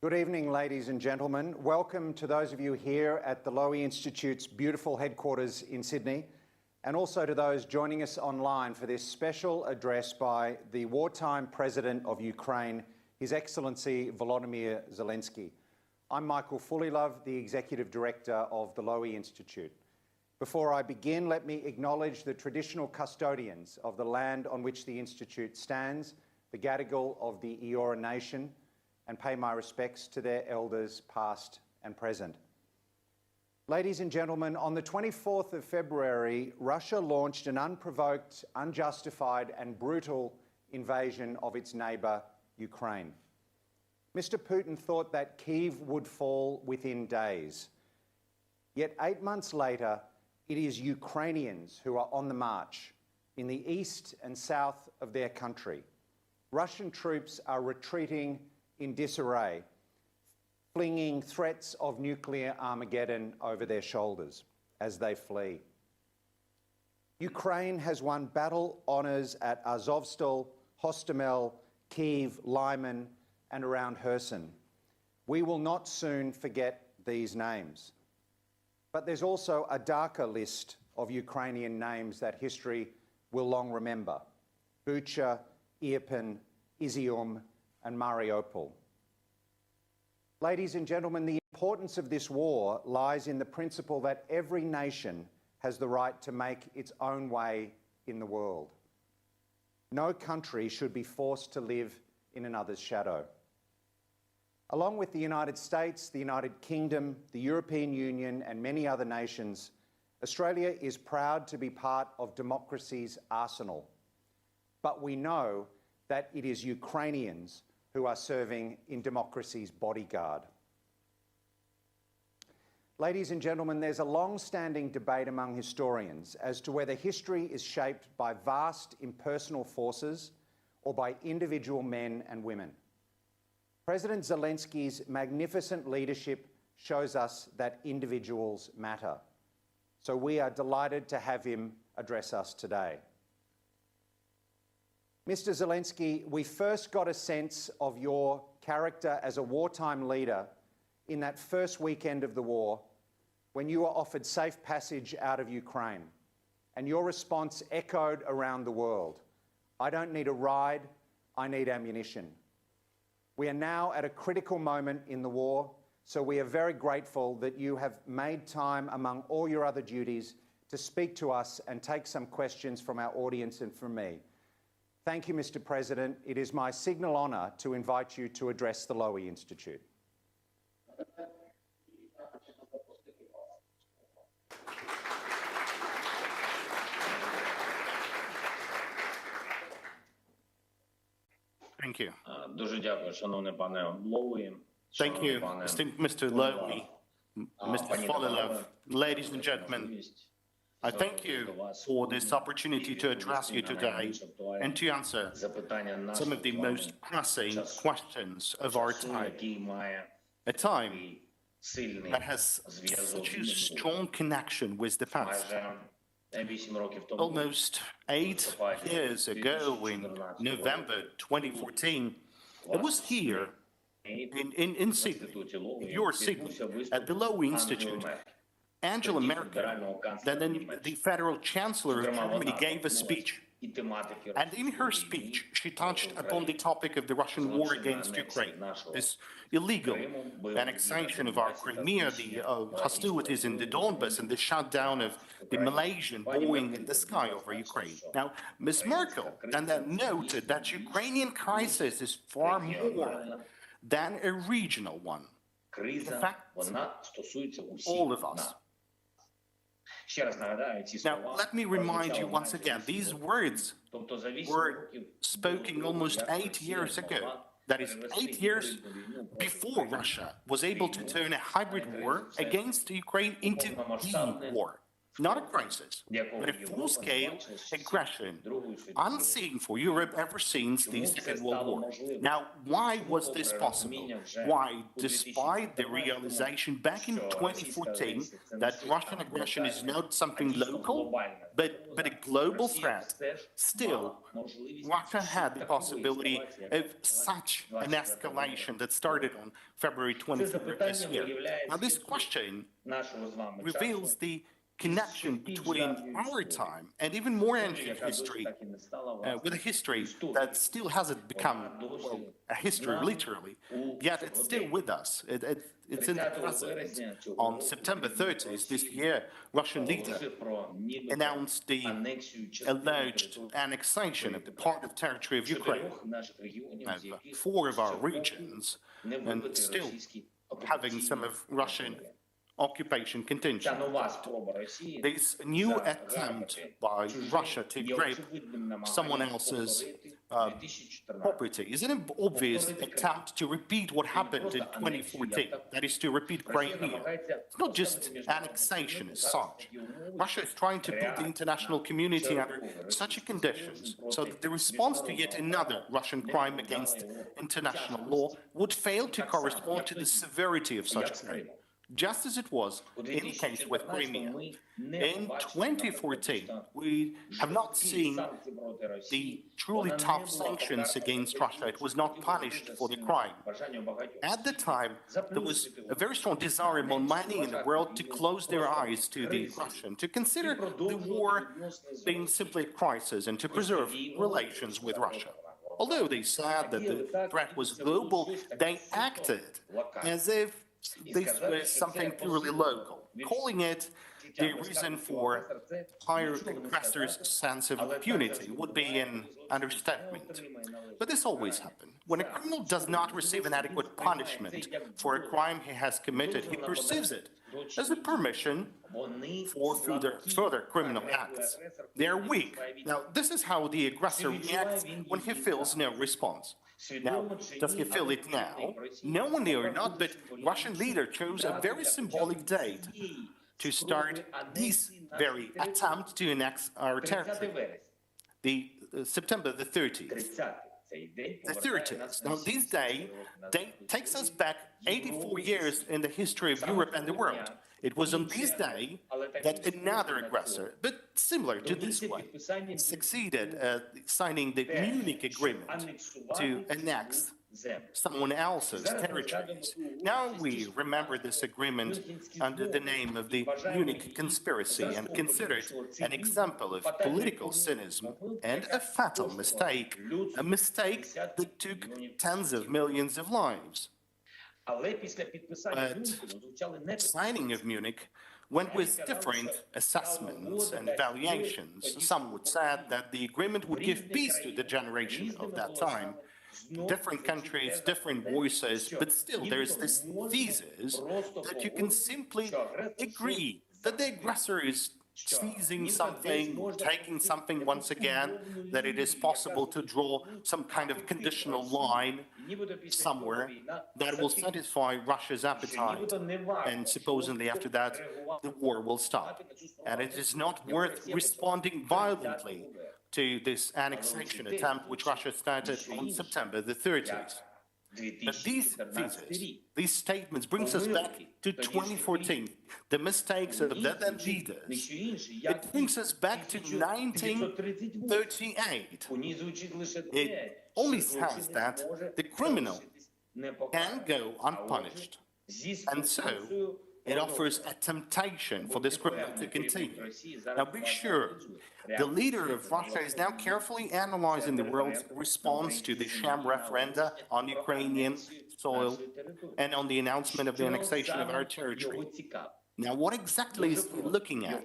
Good evening, ladies and gentlemen. Welcome to those of you here at the Lowy Institute's beautiful headquarters in Sydney, and also to those joining us online for this special address by the wartime President of Ukraine, His Excellency Volodymyr Zelenskyy. I'm Michael Fullilove, the Executive Director of the Lowy Institute. Before I begin, let me acknowledge the traditional custodians of the land on which the Institute stands, the Gadigal of the Eora Nation, and pay my respects to their elders past and present. Ladies and gentlemen, on the 24th of February, Russia launched an unprovoked, unjustified and brutal invasion of its neighbour, Ukraine. Mr. Putin thought that Kyiv would fall within days. Yet 8 months later, it is Ukrainians who are on the march in the east and south of their country. Russian troops are retreating in disarray, flinging threats of nuclear Armageddon over their shoulders as they flee. Ukraine has won battle honours at Azovstal, Hostomel, Kyiv, Lyman and around Kherson. We will not soon forget these names. But there's also a darker list of Ukrainian names that history will long remember: Bucha, Irpin, Izium and Mariupol. Ladies and gentlemen, the importance of this war lies in the principle that every nation has the right to make its own way in the world. No country should be forced to live in another's shadow. Along with the United States, the United Kingdom, the European Union and many other nations, Australia is proud to be part of democracy's arsenal. But we know that it is Ukrainians who are serving in democracy's bodyguard. Ladies and gentlemen, there's a long-standing debate among historians as to whether history is shaped by vast impersonal forces or by individual men and women. President Zelenskyy's magnificent leadership shows us that individuals matter. So we are delighted to have him address us today. Mr. Zelenskyy, we first got a sense of your character as a wartime leader in that first weekend of the war when you were offered safe passage out of Ukraine, and your response echoed around the world: "I don't need a ride, I need ammunition." We are now at a critical moment in the war, so we are very grateful that you have made time among all your other duties to speak to us and take some questions from our audience and from me. Thank you, Mr. President. It is my signal honour to invite you to address the Lowy Institute. Thank you. Thank you, Mr. Lowy, Mr. Fullilove, ladies and gentlemen. I thank you for this opportunity to address you today and to answer some of the most pressing questions of our time. A time that has such a strong connection with the past. Almost 8 years ago, in November 2014, I was here in Sydney, your Sydney, at the Lowy Institute. Angela Merkel, then the Federal Chancellor of Germany, gave a speech. And in her speech, she touched upon the topic of the Russian war against Ukraine, this illegal annexation of our Crimea, the hostilities in the Donbass, and the shutdown of the Malaysian Boeing in the sky over Ukraine. Now, Ms. Merkel then noted that Ukrainian crisis is far more than a regional one. It affects all of us. Now, let me remind you once again, these words were spoken almost 8 years ago. That is 8 years before Russia was able to turn a hybrid war against Ukraine into the war. not a crisis, but a full-scale aggression unseen for Europe ever since the Second World War. Now, why was this possible? Why, despite the realization back in 2014 that Russian aggression is not something local, but a global threat, still, Russia had the possibility of such an escalation that started on February 23rd this year. Now, this question reveals the connection between our time and even more ancient history, with a history that still hasn't become, well, a history literally, yet it's still with us. It's in the present. On September 30th this year, Russian leader announced the alleged annexation of the part of territory of Ukraine, of 4 of our regions, and still having some of Russian occupation contingent. This new attempt by Russia to grape someone else's property is an obvious attempt to repeat what happened in 2014, that is to repeat Crimea. It's not just annexation as such. Russia is trying to put the international community under such conditions so that the response to yet another Russian crime against international law would fail to correspond to the severity of such crime, just as it was in the case with Crimea. In 2014, we have not seen the truly tough sanctions against Russia. It was not punished for the crime. At the time, there was a very strong desire among many in the world to close their eyes to the Russian, to consider the war being simply a crisis and to preserve relations with Russia. Although they said that the threat was global, they acted as if this was something purely local, calling it the reason for higher aggressors' sense of impunity would be an understatement. But this always happens. When a criminal does not receive an adequate punishment for a crime he has committed, he perceives it as a permission for further criminal acts. They are weak. Now, this is how the aggressor reacts when he feels no response. Now, does he feel it now? Knowingly or not, but Russian leader chose a very symbolic date to start this very attempt to annex our territory, September the 30th. The 30th. Now, this day takes us back 84 years in the history of Europe and the world. It was on this day that another aggressor, but similar to this one, succeeded signing the Munich Agreement to annex someone else's territories. Now we remember this agreement under the name of the Munich Conspiracy and consider it an example of political cynicism and a fatal mistake, a mistake that took tens of millions of lives. But signing of Munich went with different assessments and evaluations. Some would say that the agreement would give peace to the generation of that time. Different countries, different voices, but still there is this thesis that you can simply agree that the aggressor is seizing something, taking something once again, that it is possible to draw some kind of conditional line somewhere that will satisfy Russia's appetite, and supposedly after that the war will stop. And it is not worth responding violently to this annexation attempt which Russia started on September the 30th. But these theses, these statements brings us back to 2014, the mistakes of the then leaders. It brings us back to 1938. It only says that the criminal can go unpunished. And so it offers a temptation for this criminal to continue. Now be sure, the leader of Russia is now carefully analyzing the world's response to the sham referenda on Ukrainian soil and on the announcement of the annexation of our territory. Now, what exactly is he looking at?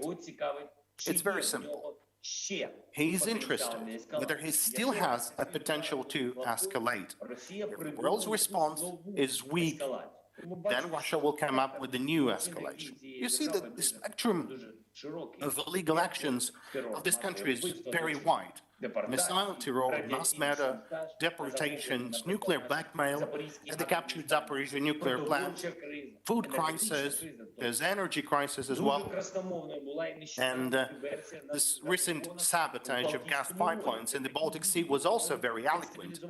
It's very simple. He's interested whether he still has a potential to escalate. If the world's response is weak, then Russia will come up with a new escalation. You see that the spectrum of illegal actions of this country is very wide. Missile terror, mass murder, deportations, nuclear blackmail, and the captured Zaporizhzhia nuclear plant, food crisis, there's energy crisis as well, and this recent sabotage of gas pipelines in the Baltic Sea was also very eloquent.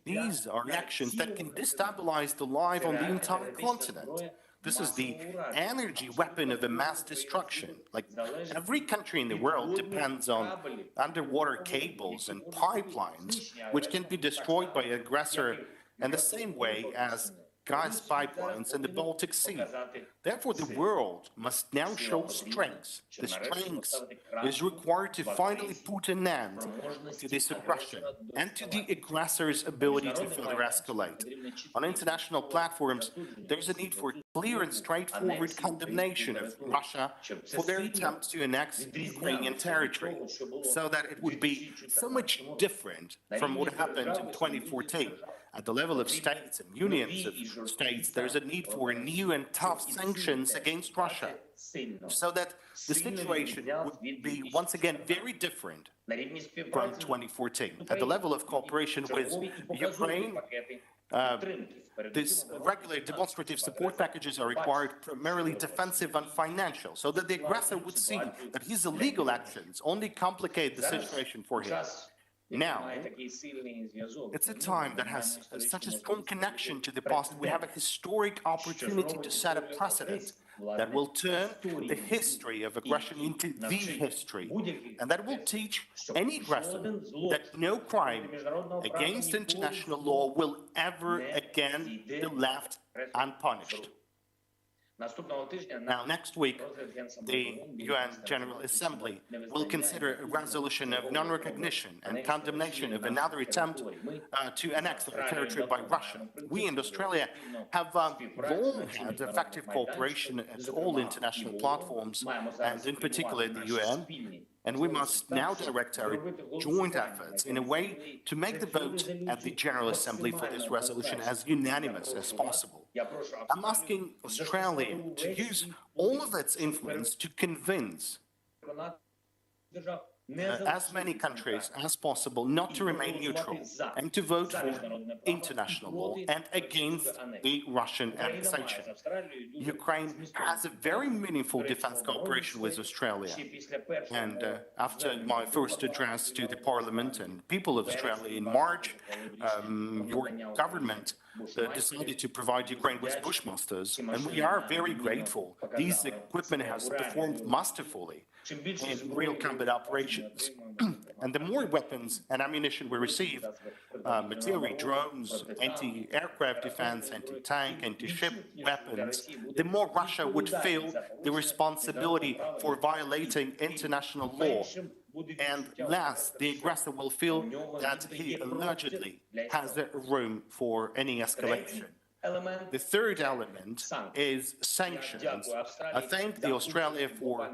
These are actions that can destabilize the life on the entire continent. This is the energy weapon of a mass destruction. Like, every country in the world depends on underwater cables and pipelines, which can be destroyed by an aggressor in the same way as gas pipelines in the Baltic Sea. Therefore, the world must now show strength. The strength is required to finally put an end to this aggression and to the aggressor's ability to further escalate. On international platforms, there's a need for clear and straightforward condemnation of Russia for their attempt to annex Ukrainian territory, so that it would be so much different from what happened in 2014. At the level of states and unions of states, there's a need for new and tough sanctions against Russia, so that the situation would be once again very different from 2014. At the level of cooperation with Ukraine, these regular demonstrative support packages are required, primarily defensive and financial, so that the aggressor would see that his illegal actions only complicate the situation for him. Now, it's a time that has such a strong connection to the past. We have a historic opportunity to set a precedent that will turn the history of aggression into the history, and that will teach any aggressor that no crime against international law will ever again be left unpunished. Now, next week, the UN General Assembly will consider a resolution of non-recognition and condemnation of another attempt to annex our territory by Russia. We in Australia have long had effective cooperation at all international platforms, and in particular the UN. And we must now direct our joint efforts in a way to make the vote at the General Assembly for this resolution as unanimous as possible. I'm asking Australia to use all of its influence to convince as many countries as possible not to remain neutral and to vote for international law and against the Russian annexation. Ukraine has a very meaningful defense cooperation with Australia. And after my first address to the Parliament and people of Australia in March, your government decided to provide Ukraine with Bushmasters, and we are very grateful. These equipment has performed masterfully in real combat operations. And the more weapons and ammunition we receive, artillery, drones, anti-aircraft defense, anti-tank, anti-ship weapons, the more Russia would feel the responsibility for violating international law. And last, the aggressor will feel that he allegedly has the room for any escalation. The third element is sanctions. I thank the Australia for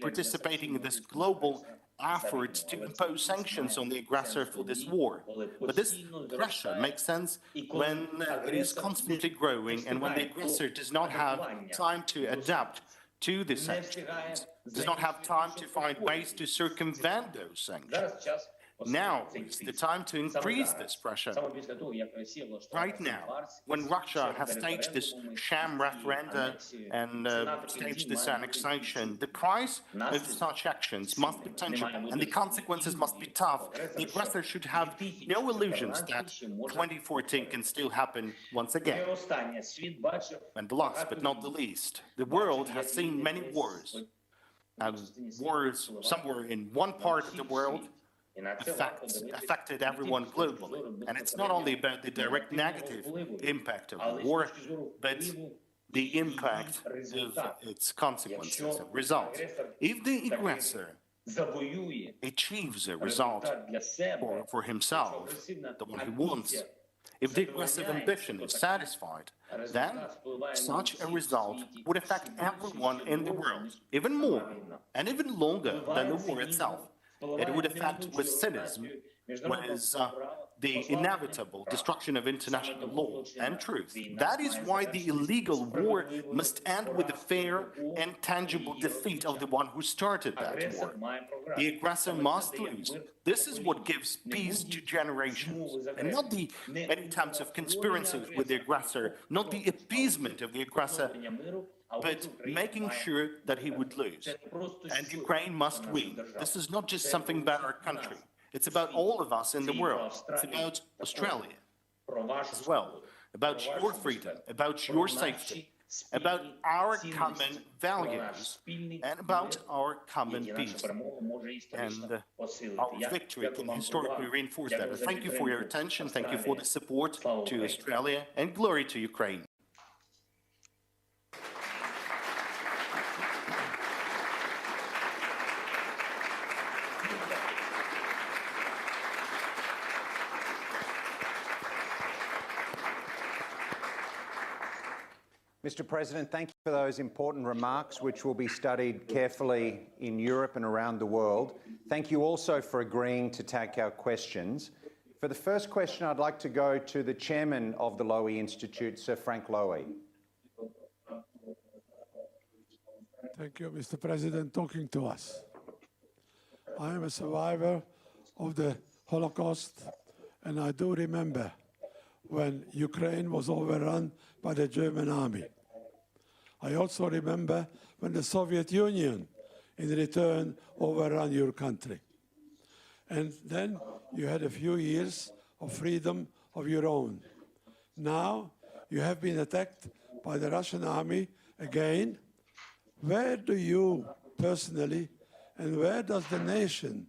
participating in this global effort to impose sanctions on the aggressor for this war. But this pressure makes sense when it is constantly growing and when the aggressor does not have time to adapt to the sanctions, does not have time to find ways to circumvent those sanctions. Now is the time to increase this pressure. Right now, when Russia has staged this sham referenda and staged this annexation, the price of such actions must be tangible and the consequences must be tough. The aggressor should have no illusions that 2014 can still happen once again. And the last but not the least, the world has seen many wars. Wars somewhere in one part of the world affected everyone globally. And it's not only about the direct negative impact of the war, but the impact of its consequences and results. If the aggressor achieves a result for himself, the one he wants, if the aggressive ambition is satisfied, then such a result would affect everyone in the world, even more and even longer than the war itself. It would affect with cynism, with the inevitable destruction of international law and truth. That is why the illegal war must end with the fair and tangible defeat of the one who started that war. The aggressor must lose. This is what gives peace to generations, and not the any attempts of conspiracies with the aggressor, not the appeasement of the aggressor, but making sure that he would lose. And Ukraine must win. This is not just something about our country. It's about all of us in the world. It's about Australia as well, about your freedom, about your safety, about our common values, and about our common peace. And our victory can historically reinforce that. And thank you for your attention. Thank you for the support to Australia, and glory to Ukraine. Mr. President, thank you for those important remarks, which will be studied carefully in Europe and around the world. Thank you also for agreeing to take our questions. For the first question, I'd like to go to the chairman of the Lowy Institute, Sir Frank Lowy. Thank you, Mr. President, talking to us. I am a survivor of the Holocaust, and I do remember when Ukraine was overrun by the German army. I also remember when the Soviet Union, in return, overran your country. And then you had a few years of freedom of your own. Now you have been attacked by the Russian army again. Where do you personally, and where does the nation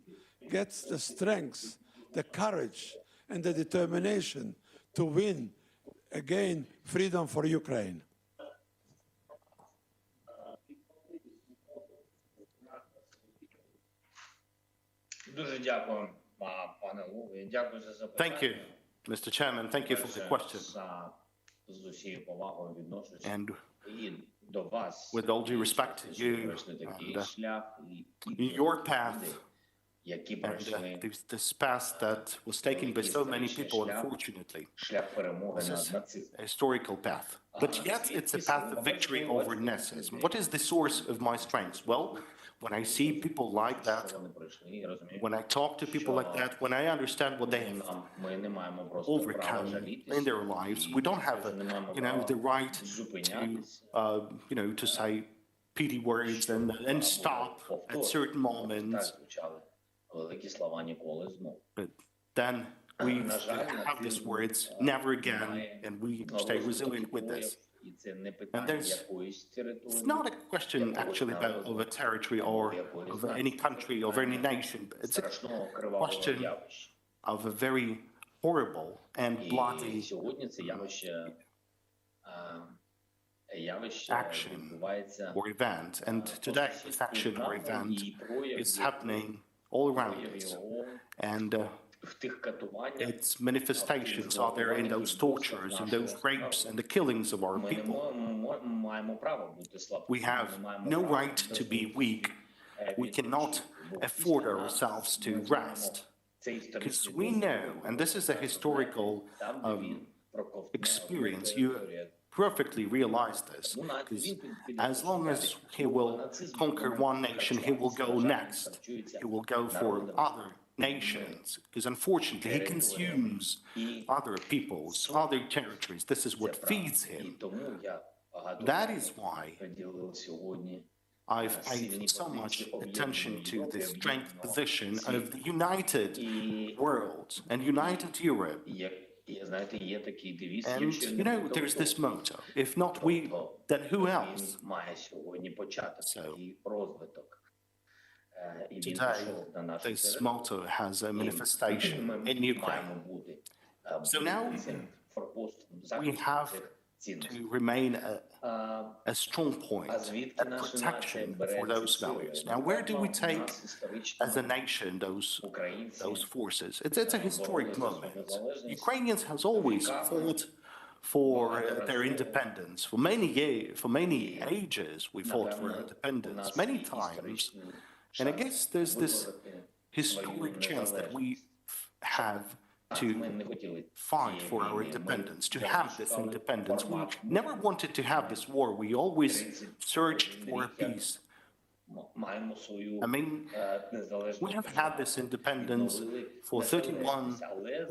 get the strength, the courage, and the determination to win again freedom for Ukraine? Thank you, Mr. Chairman. Thank you for the question. And with all due respect to you and your path, and this path that was taken by so many people, unfortunately, this is a historical path. But yet it's a path of victory over Nazism. What is the source of my strength? Well, when I see people like that, when I talk to people like that, when I understand what they have overcome in their lives, we don't have, the right to, to say pity words and stop at certain moments. But then we have these words, never again, and we stay resilient with this. And it's not a question actually of a territory or of any country or any nation, but it's a question of a very horrible and bloody action or event. And today this action or event is happening all around us. And its manifestations are there in those tortures, in those rapes, and the killings of our people. We have no right to be weak. We cannot afford ourselves to rest. Because we know, and this is a historical experience, you perfectly realize this, because as long as he will conquer one nation, he will go next. He will go for other nations, because unfortunately he consumes other peoples, other territories. This is what feeds him. That is why I've paid so much attention to the strength position of the united world and united Europe. And there's this motto, if not we, then who else? So today, this motto has a manifestation in Ukraine. So now we have to remain a strong point, a protection for those values. Now, where do we take, as a nation, those forces? It's a historic moment. Ukrainians has always fought for their independence. For many years, for many ages, we fought for independence, many times. And I guess there's this historic chance that we have to fight for our independence, to have this independence. We never wanted to have this war. We always searched for peace. I mean, we have had this independence for 31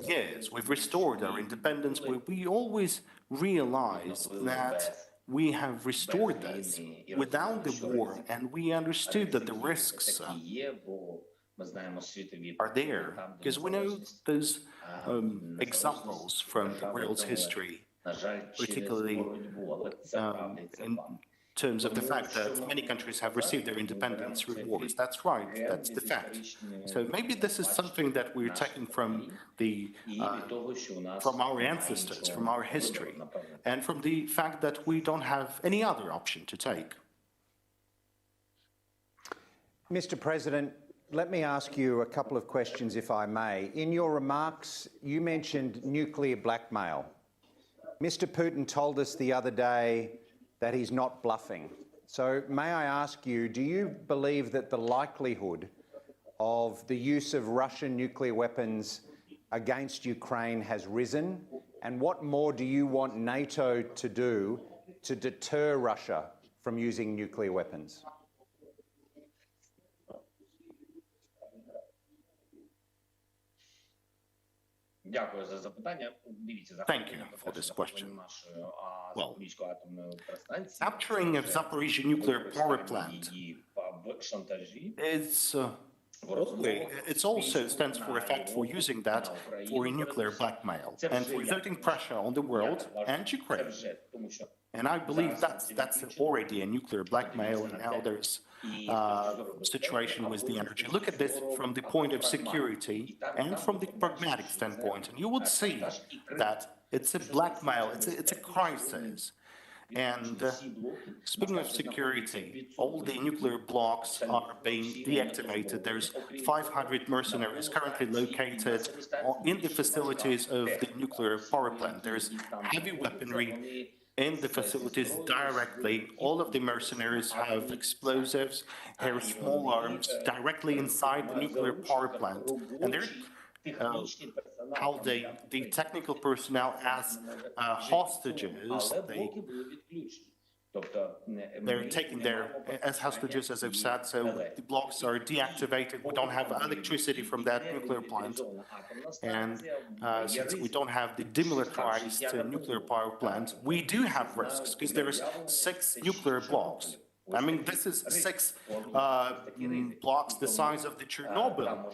years. We've restored our independence, but we always realized that we have restored this without the war, and we understood that the risks are there, because we know those examples from the world's history, particularly in terms of the fact that many countries have received their independence through wars. That's right, that's the fact. So maybe this is something that we're taking from our ancestors, from our history, and from the fact that we don't have any other option to take. Mr. President, let me ask you a couple of questions, if I may. In your remarks, you mentioned nuclear blackmail. Mr. Putin told us the other day that he's not bluffing. So may I ask you, do you believe that the likelihood of the use of Russian nuclear weapons against Ukraine has risen? And what more do you want NATO to do to deter Russia from using nuclear weapons? Thank you for this question. Well, capturing of Zaporizhzhia nuclear power plant is it also stands for a fact for using that for a nuclear blackmail and for exerting pressure on the world and Ukraine. And I believe that's already a nuclear blackmail, and now there's situation with the energy. Look at this from the point of security and from the pragmatic standpoint, and you would see that it's a blackmail, it's a crisis. And speaking of security, all the nuclear blocks are being deactivated. There's 500 mercenaries currently located in the facilities of the nuclear power plant. There's heavy weaponry in the facilities directly. All of the mercenaries have explosives, have small arms directly inside the nuclear power plant. And they're holding the technical personnel as hostages. They're taken there as hostages, as I've said, so the blocks are deactivated. We don't have electricity from that nuclear plant. And since we don't have the demilitarized nuclear power plant, we do have risks, because there's 6 nuclear blocks. I mean, this is 6 blocks the size of the Chernobyl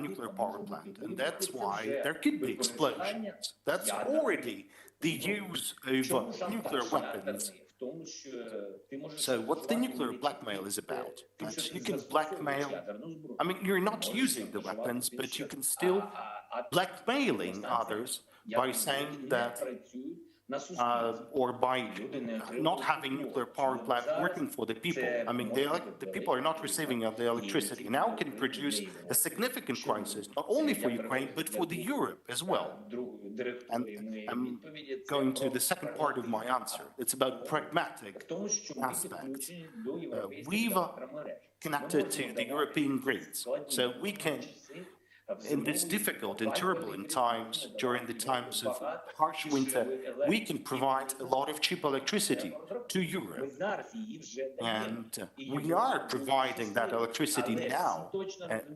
nuclear power plant, and that's why there could be explosions. That's already the use of nuclear weapons. So what the nuclear blackmail is about, that you can blackmail, I mean, you're not using the weapons, but you can still blackmailing others by saying that or by not having nuclear power plant working for the people. I mean, the people are not receiving the electricity. Now can produce a significant crisis, not only for Ukraine, but for the Europe as well. And I'm going to the second part of my answer. It's about pragmatic aspects. We've connected to the European grids, so we can, in these difficult and turbulent times, during the times of harsh winter, we can provide a lot of cheap electricity to Europe. And we are providing that electricity now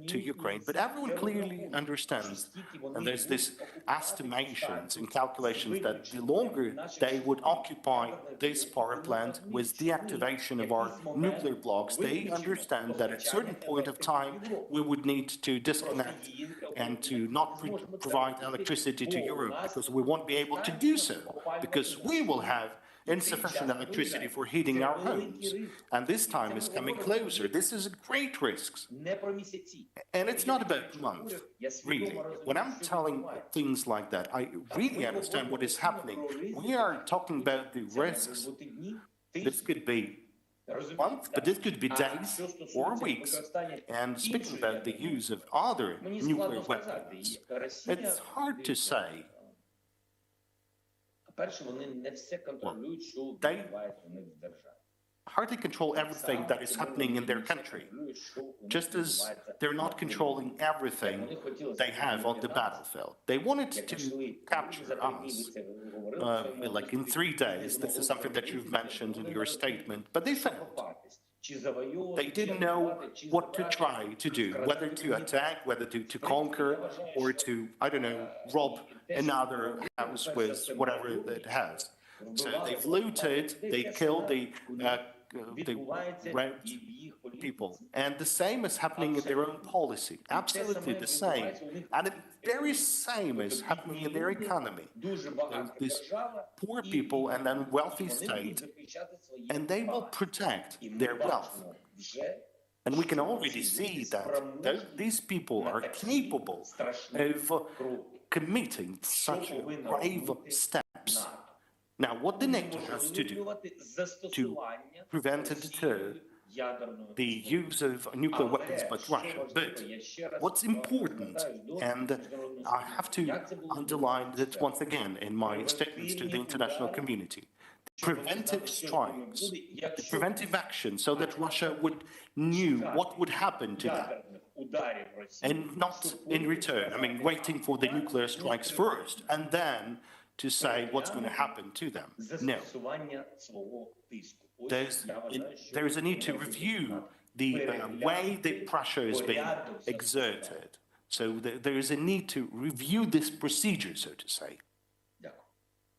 to Ukraine, but everyone clearly understands, and there's this estimations and calculations that the longer they would occupy this power plant with the activation of our nuclear blocks, they understand that at a certain point of time we would need to disconnect and to not provide electricity to Europe, because we won't be able to do so, because we will have insufficient electricity for heating our homes. And this time is coming closer. This is a great risk. And it's not about months, really. When I'm telling things like that, I really understand what is happening. We are talking about the risks. This could be months, but this could be days or weeks. And speaking about the use of other nuclear weapons, it's hard to say. Well, hardly control everything that is happening in their country, just as they're not controlling everything they have on the battlefield. They wanted to capture us, like in 3 days. This is something that you've mentioned in your statement, but they failed. They didn't know what to try to do, whether to attack, whether to conquer, or to, I don't know, rob another house with whatever it has. So they've looted, they killed, they raped people. And the same is happening in their own policy. Absolutely the same. And the very same is happening in their economy. There's these poor people and then wealthy state, and they will protect their wealth. And we can already see that these people are capable of committing such grave steps. Now, what the NATO has to do to prevent and deter the use of nuclear weapons by Russia. But what's important, and I have to underline that once again in my statements to the international community, preventive strikes, the preventive action, so that Russia would knew what would happen to them, and not in return, I mean, waiting for the nuclear strikes first, and then to say what's going to happen to them. No. There's a need to review the way the pressure is being exerted. So there is a need to review this procedure, so to say.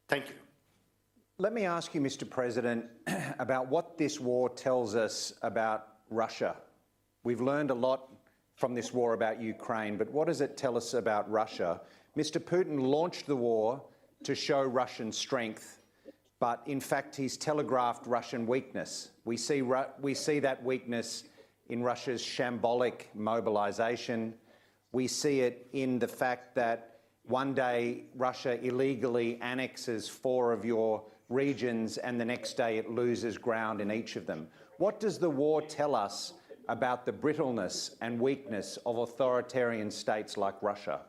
Thank you. Let me ask you, Mr. President, about what this war tells us about Russia. We've learned a lot from this war about Ukraine, but what does it tell us about Russia? Mr. Putin launched the war to show Russian strength, but in fact he's telegraphed Russian weakness. We see that weakness in Russia's shambolic mobilization. We see it in the fact that one day Russia illegally annexes 4 of your regions and the next day it loses ground in each of them. What does the war tell us about the brittleness and weakness of authoritarian states like Russia?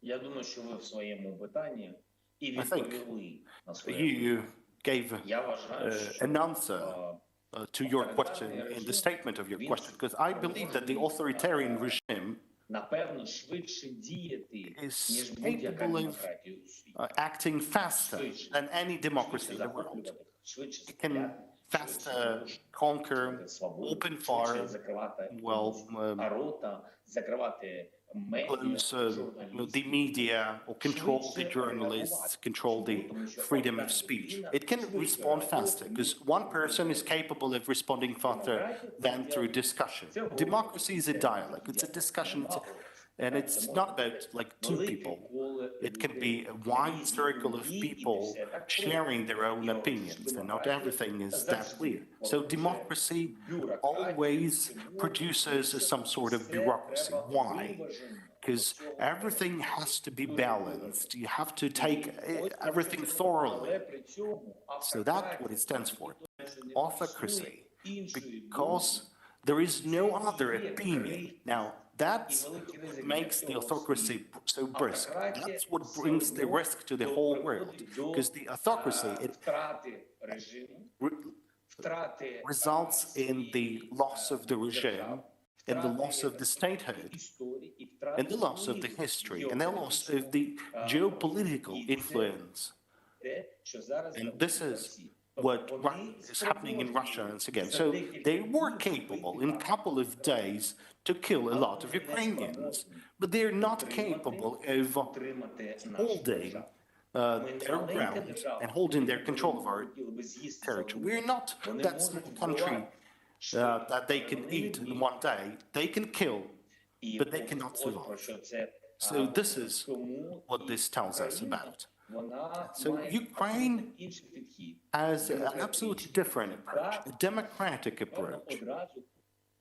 Я думаю, що ви в своєму питанні і I think відповіли на своє. you gave Я вважаю, що an answer to your question in the statement of your question, because I believe that the authoritarian regime напевно швидше діяти, is ніж будь-яка capable of демократія у світі. acting faster than any democracy in the world. Швидше It can faster conquer, open fire, well, рота, закривати close the media or control the journalists, control the freedom of speech. It can respond faster because one person is capable of responding faster than through discussion. Democracy is a dialogue, it's a discussion, and it's not about like 2 people. It can be a wide circle of people sharing their own opinions, and not everything is that clear. So democracy always produces some sort of bureaucracy. Why? Because everything has to be balanced. You have to take everything thoroughly. So that's what it stands for. Autocracy. Because there is no other opinion. Now, that's what makes the autocracy so brisk. That's what brings the risk to the whole world. Because the autocracy, it results in the loss of the regime, and the loss of the statehood, and the loss of the history, and the loss of the geopolitical influence. And this is what is happening in Russia once again. So they were capable in a couple of days to kill a lot of Ukrainians, but they're not capable of holding their ground and holding their control of our territory. We're not that small country that they can eat in one day. They can kill, but they cannot survive. So this is what this tells us about. So Ukraine has an absolutely different approach, a democratic approach.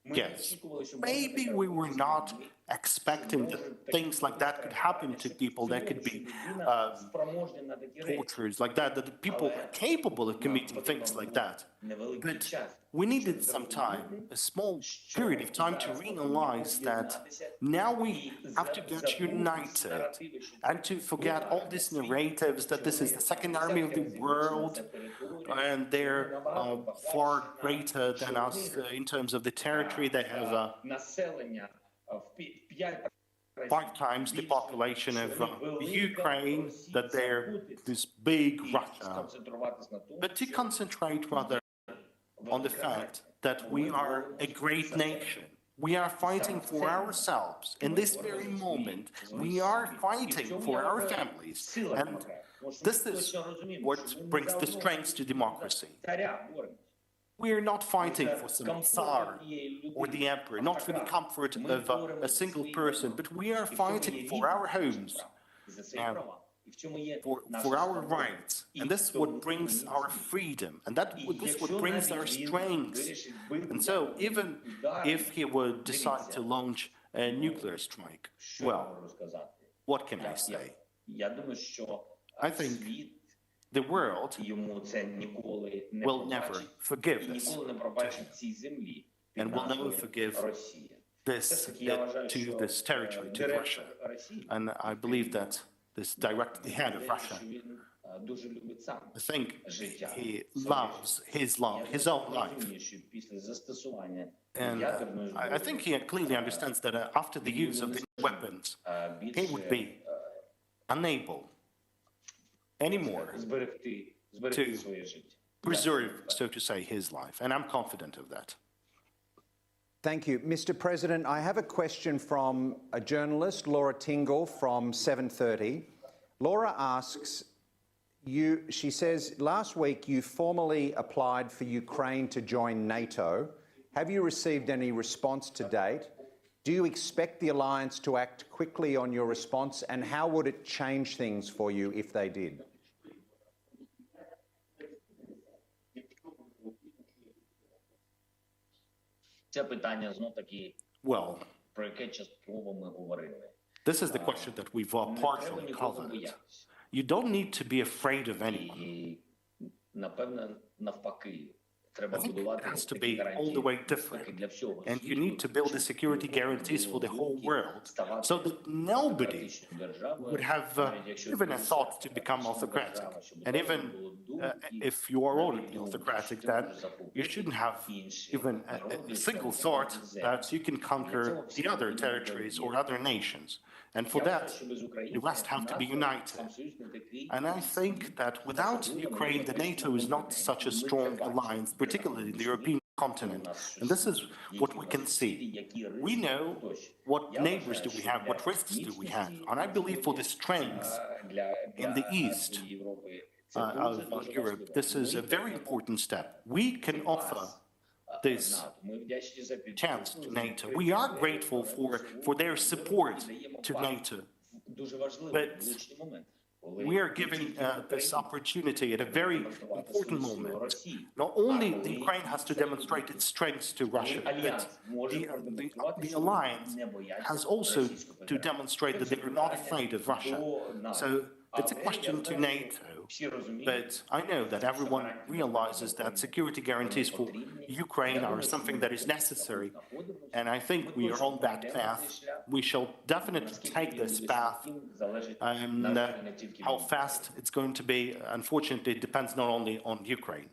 Yes, maybe we were not expecting that things like that could happen to people. There could be tortures like that, that the people are capable of committing things like that. But we needed some time, a small period of time, to realize that now we have to get united and to forget all these narratives that this is the second army of the world and they're far greater than us in terms of the territory. They have 5 times the population of Ukraine, that they're this big Russia. But to concentrate rather on the fact that we are a great nation. We are fighting for ourselves. In this very moment, we are fighting for our families. And this is what brings the strength to democracy. We are not fighting for some Tsar or the emperor, not for the comfort of a single person, but we are fighting for our homes and for our rights. And this is what brings our freedom, and this is what brings our strength. And so even if he would decide to launch a nuclear strike, well, what can I say? I think the world will never forgive this and will never forgive this to this territory, to Russia. And I believe that this directly the head of Russia, I think he loves his own life. And I think he clearly understands that after the use of the weapons, he would be unable anymore to preserve, so to say, his life. And I'm confident of that. Thank you. Mr. President, I have a question from a journalist, Laura Tingle from 7:30. Laura asks, she says, last week you formally applied for Ukraine to join NATO. Have you received any response to date? Do you expect the alliance to act quickly on your response, and how would it change things for you if they did? Well, this is the question that we've partially covered. You don't need to be afraid of anyone. I think it has to be all the way different. And you need to build the security guarantees for the whole world so that nobody would have even a thought to become autocratic. And even if you are already autocratic, that you shouldn't have even a single thought that you can conquer the other territories or other nations. And for that, the West have to be united. And I think that without Ukraine, the NATO is not such a strong alliance, particularly in the European continent. And this is what we can see. We know what neighbors do we have, what risks do we have. And I believe for the strength in the east of Europe, this is a very important step. We can offer this chance to NATO. We are grateful for their support to NATO, but we are giving this opportunity at a very important moment. Not only the Ukraine has to demonstrate its strength to Russia, but the alliance has also to demonstrate that they are not afraid of Russia. So it's a question to NATO, but I know that everyone realizes that security guarantees for Ukraine are something that is necessary, and I think we are on that path. We shall definitely take this path, and how fast it's going to be, unfortunately, it depends not only on Ukraine.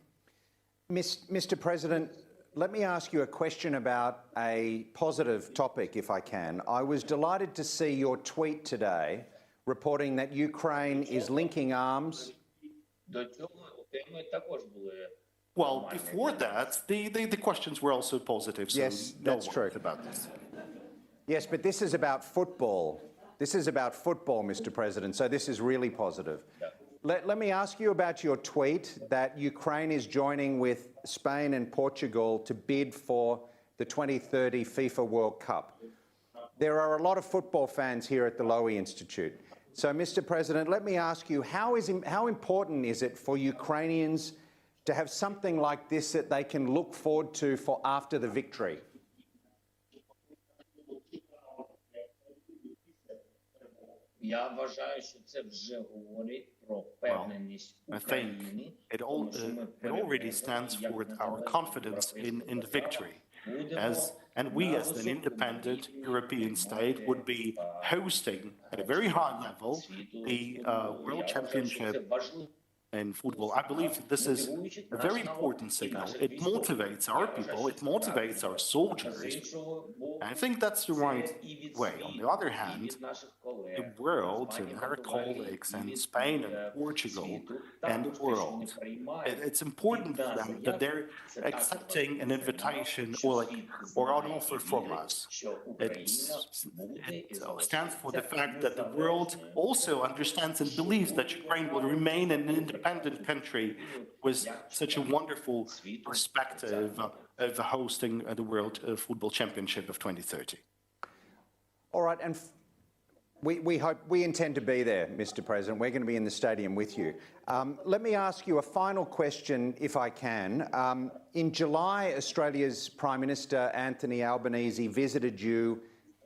Mr. President, let me ask you a question about a positive topic, if I can. I was delighted to see your tweet today reporting that Ukraine is linking arms. Well, before that, the questions were also positive. So yes, that's true. About this. Yes, but this is about football. This is about football, Mr. President, so this is really positive. Let me ask you about your tweet that Ukraine is joining with Spain and Portugal to bid for the 2030 FIFA World Cup. There are a lot of football fans here at the Lowy Institute. So, Mr. President, let me ask you, how important is it for Ukrainians to have something like this that they can look forward to for after the victory? Я вважаю, що це вже говорить про впевненість I think України, it already stands for our confidence in the victory. And we, as an independent European state, would be hosting at a very high level the World Championship in football. I believe this is a very important signal. It motivates our people, it motivates our soldiers. I think that's the right way. On the other hand, the world and our colleagues in Spain and Portugal and the world, it's important for them that they're accepting an invitation or an offer from us. It stands for the fact that the world also understands and believes that Ukraine will remain an independent country with such a wonderful perspective of hosting the World Football Championship of 2030. All right, and we intend to be there, Mr. President. We're going to be in the stadium with you. Let me ask you a final question, if I can. In July, Australia's Prime Minister Anthony Albanese visited you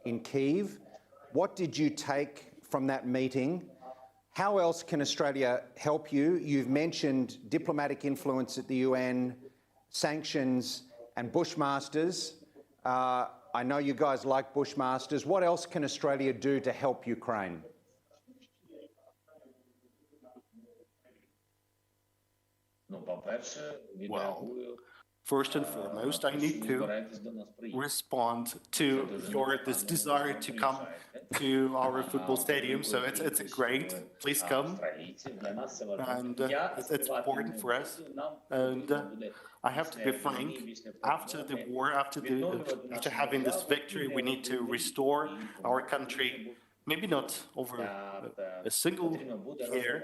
in Kyiv. What did you take from that meeting? How else can Australia help you? You've mentioned diplomatic influence at the UN, sanctions and Bushmasters. I know you guys like Bushmasters. What else can Australia do to help Ukraine? Well, first and foremost, I need to respond to this desire to come to our football stadium. So it's great. Please come. And it's important for us. And I have to be frank, after the war, after having this victory, we need to restore our country, maybe not over a single year,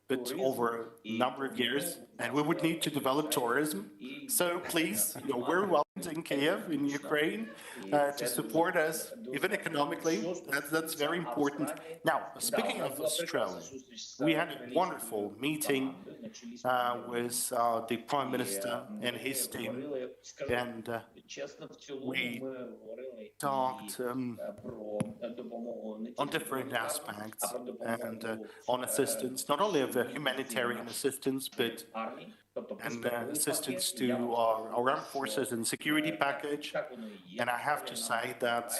but over a number of years, and we would need to develop tourism. So please, you're very welcome in Kyiv, in Ukraine, to support us, even economically. That's very important. Now, speaking of Australia, we had a wonderful meeting with the Prime Minister and his team, and we talked on different aspects and on assistance, not only of humanitarian assistance, but assistance to our armed forces and security package. And I have to say that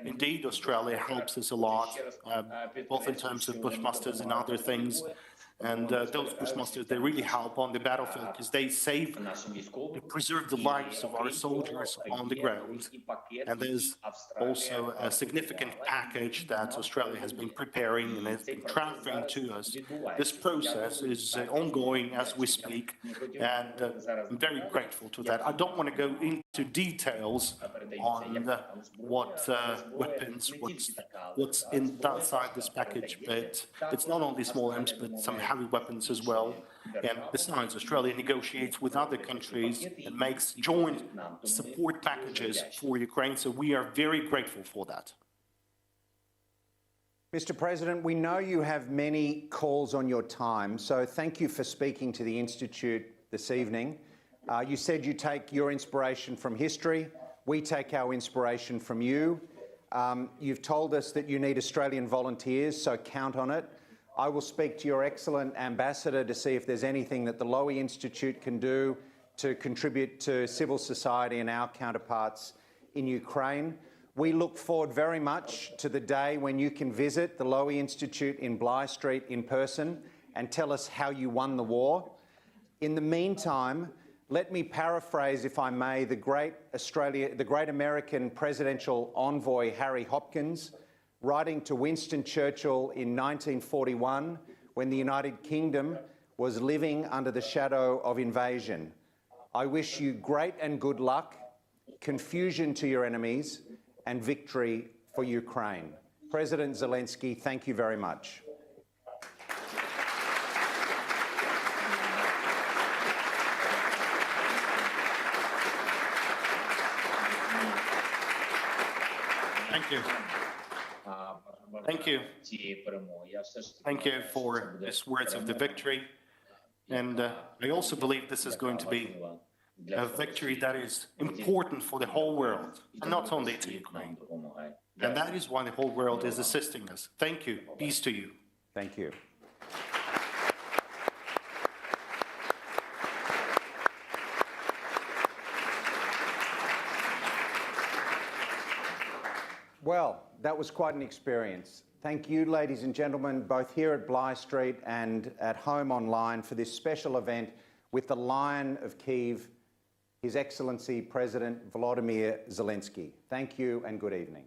indeed Australia helps us a lot, both in terms of Bushmasters and other things. And those Bushmasters, they really help on the battlefield because they preserve the lives of our soldiers on the ground. And there's also a significant package that Australia has been preparing and has been transferring to us. This process is ongoing as we speak, and I'm very grateful to that. I don't want to go into details on what weapons, what's inside this package, but it's not only small arms, but some heavy weapons as well. And besides, Australia negotiates with other countries and makes joint support packages for Ukraine, so we are very grateful for that. Mr. President, we know you have many calls on your time, so thank you for speaking to the Institute this evening. You said you take your inspiration from history. We take our inspiration from you. You've told us that you need Australian volunteers, so count on it. I will speak to your excellent ambassador to see if there's anything that the Lowy Institute can do to contribute to civil society and our counterparts in Ukraine. We look forward very much to the day when you can visit the Lowy Institute in Bligh Street in person and tell us how you won the war. In the meantime, let me paraphrase, if I may, the great American presidential envoy, Harry Hopkins, writing to Winston Churchill in 1941 when the United Kingdom was living under the shadow of invasion. I wish you great and good luck, confusion to your enemies, and victory for Ukraine. President Zelenskyy, thank you very much. Thank you. Thank you. Thank you for these words of the victory. And I also believe this is going to be a victory that is important for the whole world, and not only to Ukraine. And that is why the whole world is assisting us. Thank you. Peace to you. Thank you. Well, that was quite an experience. Thank you, ladies and gentlemen, both here at Bly Street and at home online for this special event with the Lion of Kyiv, His Excellency President Volodymyr Zelenskyy. Thank you and good evening.